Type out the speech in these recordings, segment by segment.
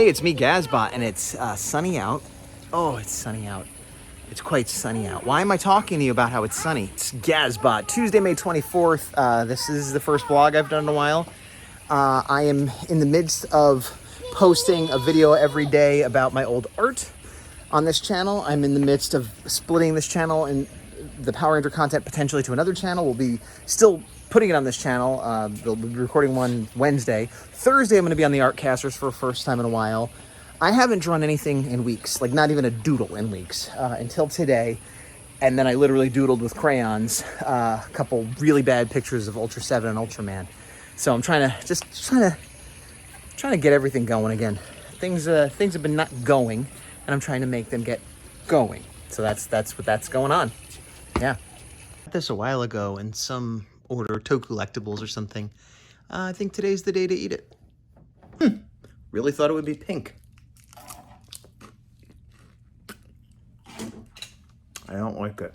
Hey, it's me, Gazbot, and it's sunny out. Oh, it's sunny out. It's quite sunny out. Why am I talking to you about how it's sunny? It's Gazbot, Tuesday, May 24th. This is the first vlog I've done in a while. I am in the midst of posting a video every day about my old art on this channel. I'm in the midst of splitting this channel and the Power Ranger content potentially to another channel. We'll be still putting it on this channel. They'll be recording one Wednesday. Thursday, I'm going to be on the Artcasters for the first time in a while. I haven't drawn anything in weeks, like not even a doodle in weeks, until today. And then I literally doodled with crayons a couple really bad pictures of Ultra 7 and Ultraman. So I'm trying to get everything going again. Things have been not going, and I'm trying to make them get going. So that's what's going on. Yeah. This a while ago in some order, Collectibles or something. I think today's the day to eat it. Really thought it would be pink. I don't like it.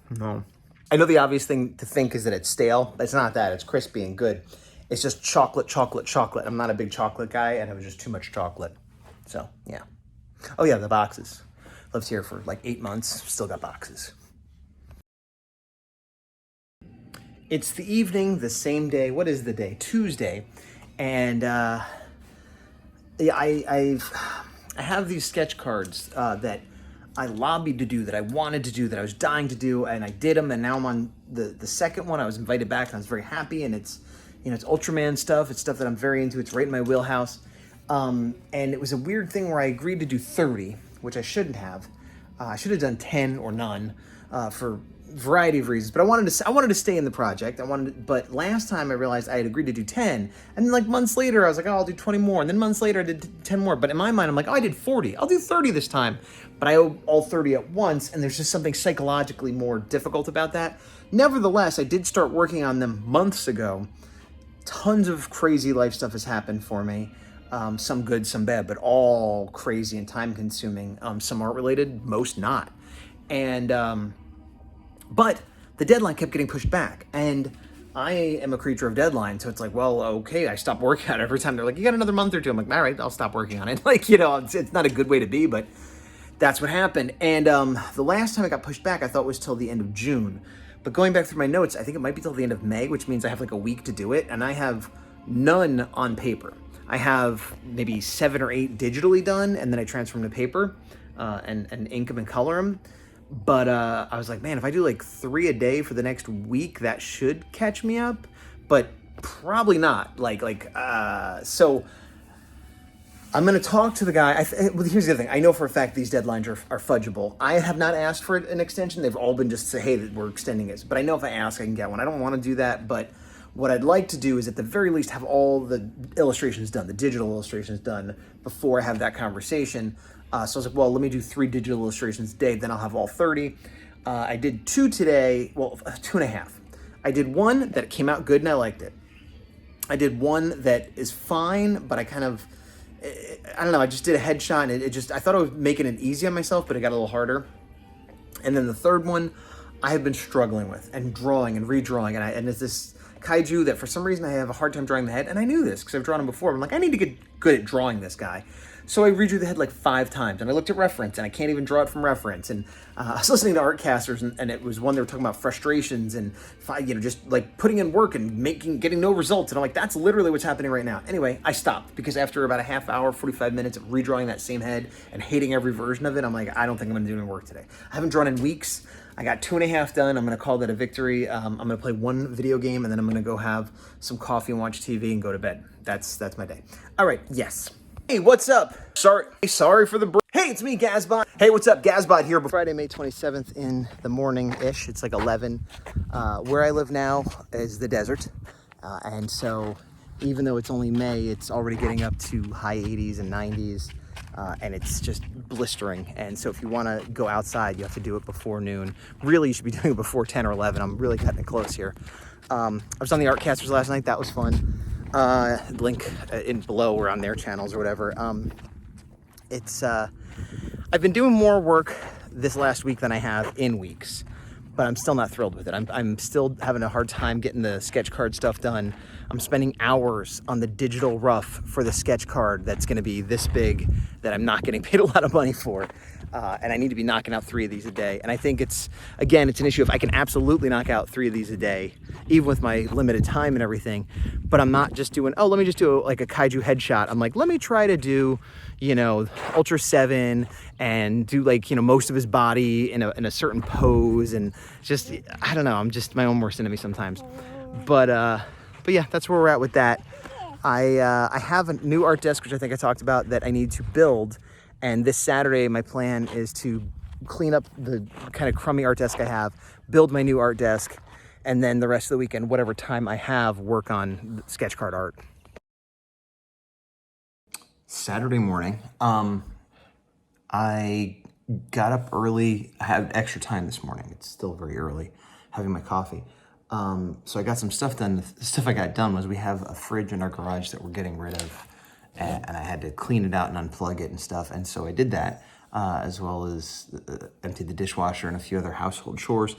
No. I know the obvious thing to think is that it's stale. It's not that. It's crispy and good. It's just chocolate, chocolate, chocolate. I'm not a big chocolate guy, and it was just too much chocolate. So, yeah. Oh, yeah, the boxes. Lived here for like 8 months. Still got boxes. It's the evening, the same day. What is the day? Tuesday. And yeah, I have these sketch cards that I lobbied to do, that I wanted to do, that I was dying to do, and I did them, and now I'm on the second one. I was invited back, and I was very happy, and it's, you know, it's Ultraman stuff. It's stuff that I'm very into. It's right in my wheelhouse. And it was a weird thing where I agreed to do 30, which I shouldn't have. I should have done 10 or none for a variety of reasons, but I wanted to stay in the project. But last time I realized I had agreed to do 10, and then like months later I was like, oh, I'll do 20 more, and then months later I did 10 more. But in my mind I'm like, oh, I did 40. I'll do 30 this time. But I owe all 30 at once, and there's just something psychologically more difficult about that. Nevertheless, I did start working on them months ago. Tons of crazy life stuff has happened for me. Some good, some bad, but all crazy and time-consuming. Some art related, most not. And but the deadline kept getting pushed back, and I am a creature of deadline, so it's like, well, okay, I stop working on it every time. They're like, you got another month or two. I'm like, all right, I'll stop working on it. Like, you know, it's not a good way to be, but that's what happened. And the last time it got pushed back, I thought was till the end of June. But going back through my notes, I think it might be till the end of May, which means I have like a week to do it, and I have none on paper. I have maybe 7 or 8 digitally done, and then I transfer them to paper and ink them and color them. But I was like, man, if I do like 3 a day for the next week, that should catch me up, but probably not. So I'm going to talk to the guy. Well, here's the other thing. I know for a fact these deadlines are fudgeable. I have not asked for an extension. They've all been just say, hey, we're extending it. But I know if I ask, I can get one. I don't want to do that, but what I'd like to do is at the very least have all the illustrations done, the digital illustrations done, before I have that conversation. So I was like, well, let me do 3 digital illustrations a day, then I'll have all 30. I did 2 today, well, 2.5. I did one that came out good and I liked it. I did one that is fine, but I don't know, I just did a headshot and I thought I was making it easy on myself, but it got a little harder. And then the third one I have been struggling with and drawing and redrawing, and it's this kaiju that for some reason I have a hard time drawing the head, and I knew this because I've drawn him before. I'm like, I need to get good at drawing this guy. So I redrew the head like 5 times, and I looked at reference, and I can't even draw it from reference. And I was listening to Artcasters, and it was one they were talking about frustrations and, you know, just like putting in work and getting no results. And I'm like, that's literally what's happening right now. Anyway, I stopped because after about a half hour, 45 minutes of redrawing that same head and hating every version of it, I'm like, I don't think I'm going to do any work today. I haven't drawn in weeks. I got 2.5 done. I'm going to call that a victory. I'm going to play 1 video game, and then I'm going to go have some coffee and watch TV and go to bed. That's my day. All right. Yes. Hey, what's up? Sorry for the break. Hey, it's me, Gazbot. Hey, what's up? Gazbot here. Friday, May 27th in the morning-ish. It's like 11. Where I live now is the desert. And so even though it's only May, it's already getting up to high 80s and 90s. And it's just blistering. And so if you want to go outside, you have to do it before noon. Really, you should be doing it before 10 or 11. I'm really cutting it close here. I was on the Artcasters last night. That was fun. Link in below or on their channels or whatever. I've been doing more work this last week than I have in weeks. but I'm still not thrilled with it. I'm still having a hard time getting the sketch card stuff done. I'm spending hours on the digital rough for the sketch card that's going to be this big that I'm not getting paid a lot of money for. And I need to be knocking out 3 of these a day. And I think it's an issue of I can absolutely knock out 3 of these a day, even with my limited time and everything. But I'm not just doing, oh, let me just do like a kaiju headshot. I'm like, let me try to do, Ultra 7 and do like, most of his body in a certain pose. And just, I don't know, I'm just my own worst enemy sometimes. But yeah, that's where we're at with that. I have a new art desk, which I think I talked about, that I need to build. And this Saturday, my plan is to clean up the kind of crummy art desk I have, build my new art desk, and then the rest of the weekend, whatever time I have, work on sketch card art. Saturday morning, I got up early. I had extra time this morning. It's still very early, having my coffee. So I got some stuff done. The stuff I got done was we have a fridge in our garage that we're getting rid of. And I had to clean it out and unplug it and stuff. And so I did that, as well as emptied the dishwasher and a few other household chores.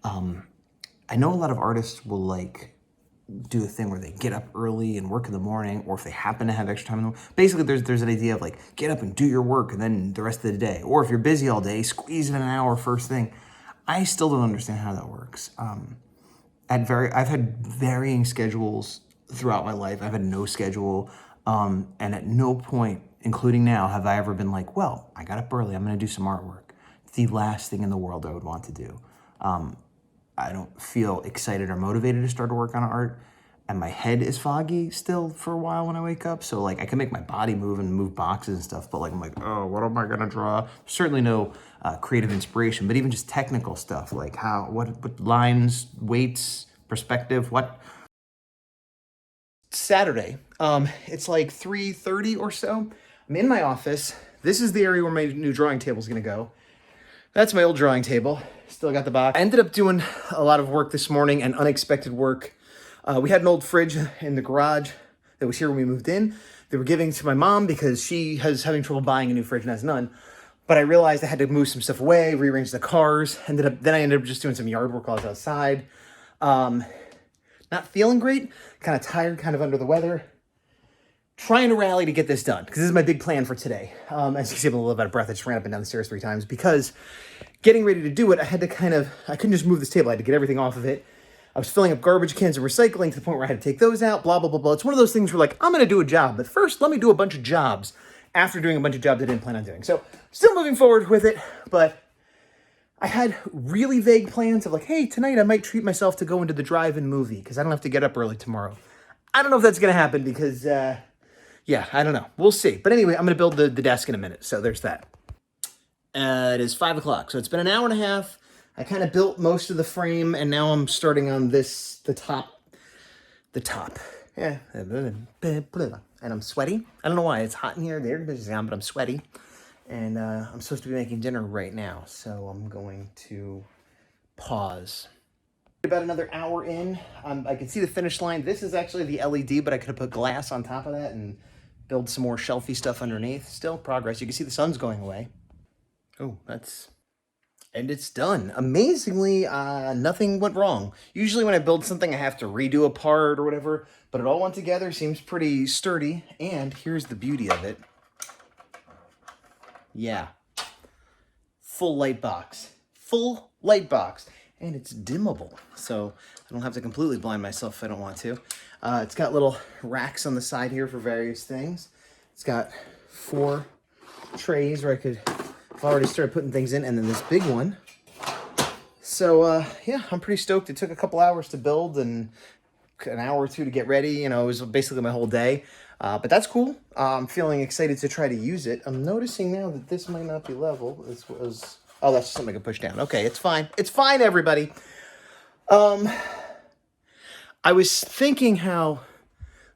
I know a lot of artists will like do a thing where they get up early and work in the morning, or if they happen to have extra time in the morning. Basically, there's an idea of like, get up and do your work and then the rest of the day. Or if you're busy all day, squeeze in an hour first thing. I still don't understand how that works. I've had varying schedules throughout my life. I've had no schedule. And at no point, including now, have I ever been like, well, I got up early, I'm going to do some artwork. It's the last thing in the world I would want to do. I don't feel excited or motivated to start to work on art. And my head is foggy still for a while when I wake up. So like I can make my body move and move boxes and stuff, but like I'm like, oh, what am I going to draw? Certainly no creative inspiration, but even just technical stuff like what lines, weights, perspective, what. Saturday, it's like 3:30 or so. I'm in my office. This is the area where my new drawing table is going to go. That's my old drawing table. Still got the box. I ended up doing a lot of work this morning and unexpected work. We had an old fridge in the garage that was here when we moved in. They were giving to my mom because she was having trouble buying a new fridge and has none. But I realized I had to move some stuff away, rearrange the cars. Then I ended up just doing some yard work while I was outside. Not feeling great, kind of tired, kind of under the weather. Trying to rally to get this done, because this is my big plan for today. As you can see, I'm a little bit out of breath. I just ran up and down the stairs 3 times, because getting ready to do it, I couldn't just move this table. I had to get everything off of it. I was filling up garbage cans and recycling to the point where I had to take those out, blah, blah, blah, blah. It's one of those things where like, I'm going to do a job, but first let me do a bunch of jobs after doing a bunch of jobs I didn't plan on doing. So still moving forward with it, but I had really vague plans of like, hey, tonight I might treat myself to go into the drive-in movie because I don't have to get up early tomorrow. I don't know if that's going to happen because, yeah, I don't know. We'll see. But anyway, I'm going to build the desk in a minute. So there's that. It is 5 o'clock. So it's been an hour and a half. I kind of built most of the frame, and now I'm starting on the top. Yeah. And I'm sweaty. I don't know why. It's hot in here. The air conditioner's on, but I'm sweaty. And I'm supposed to be making dinner right now, so I'm going to pause. About another hour in, I can see the finish line. This is actually the LED, but I could have put glass on top of that and build some more shelfy stuff underneath. Still progress. You can see the sun's going away. Oh, and it's done. Amazingly, nothing went wrong. Usually when I build something, I have to redo a part or whatever, but it all went together, seems pretty sturdy, and here's the beauty of it. Yeah. Full light box. And it's dimmable, so I don't have to completely blind myself if I don't want to. It's got little racks on the side here for various things. It's got 4 trays where I've already started putting things in, and then this big one. So, yeah, I'm pretty stoked. It took a couple hours to build and an hour or 2 to get ready. It was basically my whole day. But that's cool. I'm feeling excited to try to use it. I'm noticing now that this might not be level. Oh, that's just something I can push down. Okay, it's fine. It's fine, everybody. I was thinking how,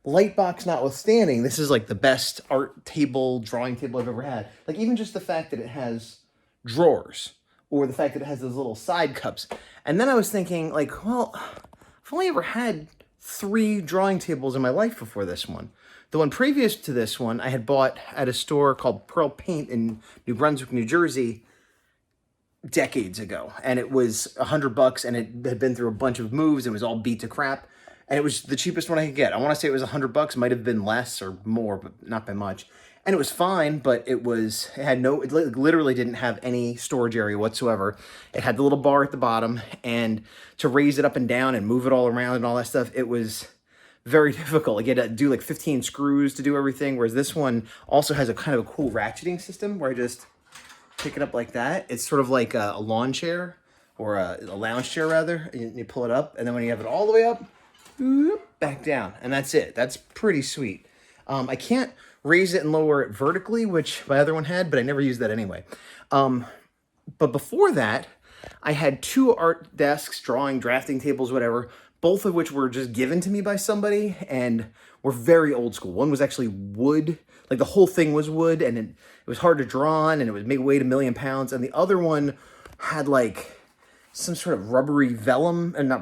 lightbox notwithstanding, this is like the best art table, drawing table I've ever had. Like even just the fact that it has drawers, or the fact that it has those little side cups. And then I was thinking like, well, I've only ever had 3 drawing tables in my life before this one. The one previous to this one I had bought at a store called Pearl Paint in New Brunswick, New Jersey. decades ago, and it was $100, and it had been through a bunch of moves and was all beat to crap, and it was the cheapest one I could get. I want to say it was $100, might have been less or more, but not by much. And it was fine, but it literally didn't have any storage area whatsoever. It had the little bar at the bottom, and to raise it up and down and move it all around and all that stuff, it was very difficult. Like, you had to do like 15 screws to do everything, whereas this one also has a kind of a cool ratcheting system where I just pick it up like that. It's sort of like a lawn chair, or a lounge chair rather. You pull it up, and then when you have it all the way up, back down, and that's it. That's pretty sweet. I can't raise it and lower it vertically, which my other one had, but I never used that anyway. But before that, I had 2 art desks, drawing, drafting tables, whatever, both of which were just given to me by somebody and were very old school. One was actually wood, like the whole thing was wood, and it was hard to draw on, and it weighed 1,000,000 pounds. And the other one had like some sort of rubbery not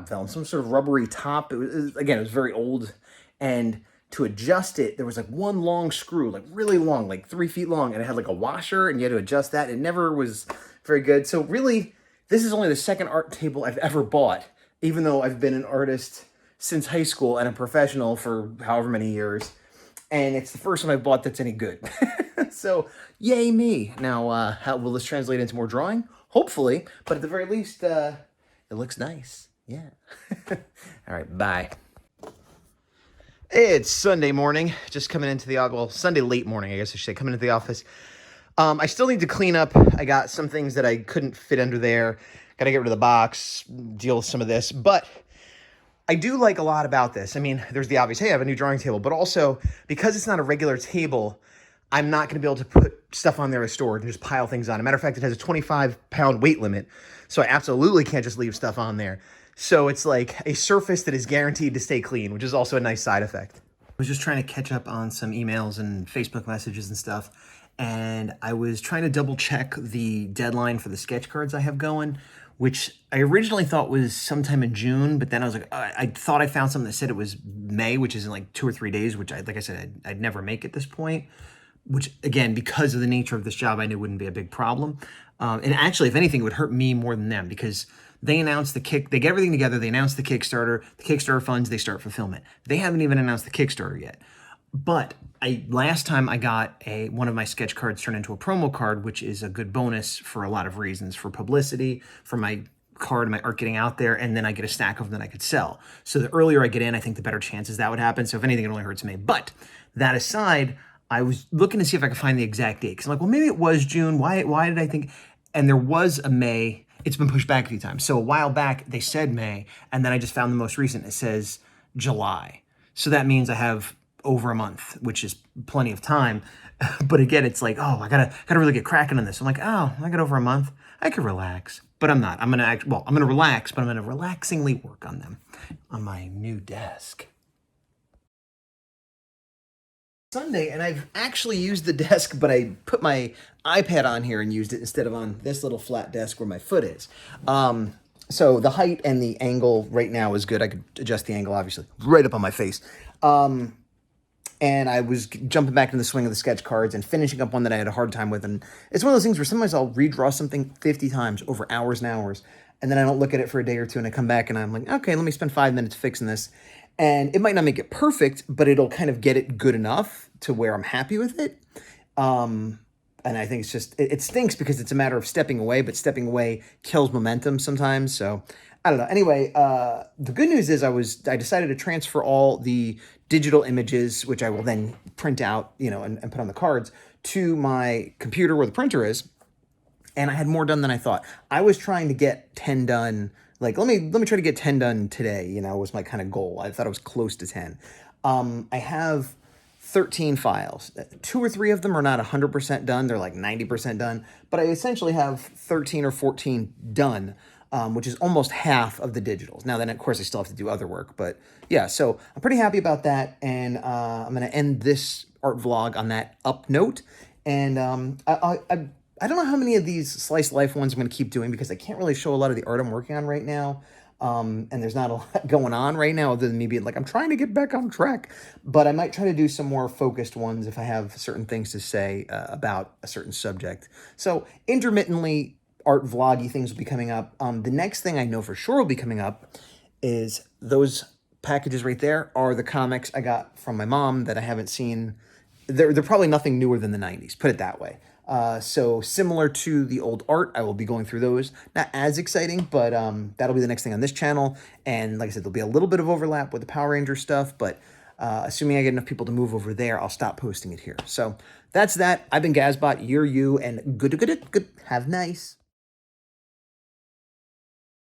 vellum, some sort of rubbery top. It was very old, and to adjust it, there was like one long screw, like really long, like 3 feet long, and it had like a washer, and you had to adjust that. It never was very good. So really, this is only the second art table I've ever bought, even though I've been an artist since high school and a professional for however many years. And it's the first one I've bought that's any good. So, yay me. Now, how will this translate into more drawing? Hopefully, but at the very least, it looks nice. Yeah. All right, bye. It's Sunday morning, just coming into the office. Well, Sunday late morning, I guess I should say, coming into the office. I still need to clean up. I got some things that I couldn't fit under there. Got to get rid of the box, deal with some of this. But I do like a lot about this. I mean, there's the obvious, hey, I have a new drawing table. But also, because it's not a regular table, I'm not going to be able to put stuff on there as stored and just pile things on. As a matter of fact, it has a 25-pound weight limit, so I absolutely can't just leave stuff on there. So it's like a surface that is guaranteed to stay clean, which is also a nice side effect. I was just trying to catch up on some emails and Facebook messages and stuff, and I was trying to double check the deadline for the sketch cards I have going, which I originally thought was sometime in June, but then I was like, I thought I found something that said it was May, which is in like 2 or 3 days, which like I said, I'd never make at this point, which again, because of the nature of this job, I knew wouldn't be a big problem. And actually, if anything, it would hurt me more than them, because they announced they get everything together, they announced the Kickstarter funds, they start fulfillment. They haven't even announced the Kickstarter yet. But last time I got one of my sketch cards turned into a promo card, which is a good bonus for a lot of reasons, for publicity, for my card and my art getting out there, and then I get a stack of them that I could sell. So the earlier I get in, I think the better chances that would happen. So if anything, it only hurts me. But that aside, I was looking to see if I could find the exact date. Because I'm like, well, maybe it was June. Why did I think? And there was a May. It's been pushed back a few times. So a while back, they said May, and then I just found the most recent. It says July. So that means I have over a month, which is plenty of time. But again, it's like, oh, I gotta really get cracking on this. I'm like, oh, I got over a month. I could relax, but I'm not. I'm gonna relax, but I'm gonna relaxingly work on them on my new desk. Sunday, and I've actually used the desk, but I put my iPad on here and used it instead of on this little flat desk where my foot is. So the height and the angle right now is good. I could adjust the angle, obviously, right up on my face. And I was jumping back into the swing of the sketch cards and finishing up one that I had a hard time with. And it's one of those things where sometimes I'll redraw something 50 times over hours and hours, and then I don't look at it for a day or two, and I come back and I'm like, okay, let me spend 5 minutes fixing this. And it might not make it perfect, but it'll kind of get it good enough to where I'm happy with it. And I think it's just, it stinks because it's a matter of stepping away, but stepping away kills momentum sometimes. So I don't know. Anyway, the good news is I decided to transfer all the digital images, which I will then print out, and put on the cards, to my computer where the printer is. And I had more done than I thought. I was trying to get 10 done. Like, let me try to get 10 done today, was my kind of goal. I thought I was close to 10. I have 13 files. 2 or 3 of them are not 100% done. They're like 90% done. But I essentially have 13 or 14 done, which is almost half of the digitals. Now, then, of course, I still have to do other work. But, yeah, so I'm pretty happy about that. And I'm going to end this art vlog on that up note. And I don't know how many of these slice life ones I'm going to keep doing because I can't really show a lot of the art I'm working on right now. And there's not a lot going on right now other than me being like, I'm trying to get back on track. But I might try to do some more focused ones if I have certain things to say about a certain subject. So intermittently, art vloggy things will be coming up. The next thing I know for sure will be coming up is those packages right there are the comics I got from my mom that I haven't seen. They're probably nothing newer than the 90s, put it that way. So similar to the old art, I will be going through those. Not as exciting, but that'll be the next thing on this channel. And like I said, there'll be a little bit of overlap with the Power Ranger stuff, but assuming I get enough people to move over there, I'll stop posting it here. So that's that. I've been Gazbot, you're you, and good. Have nice.